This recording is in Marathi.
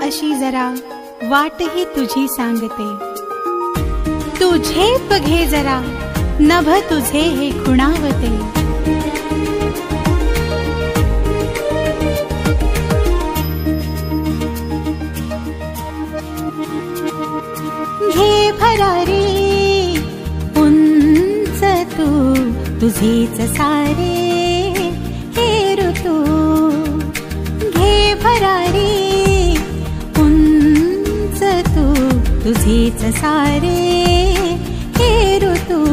अशी जरा वाटही तुझी सांगते. तू झेप घे जरा, नभ तुझे हे खुणावते. घे भरारी उंच तू तुझेच सारे हे ऋतू. घे भरारी उंच तू तुझेच सारे हे ऋतू.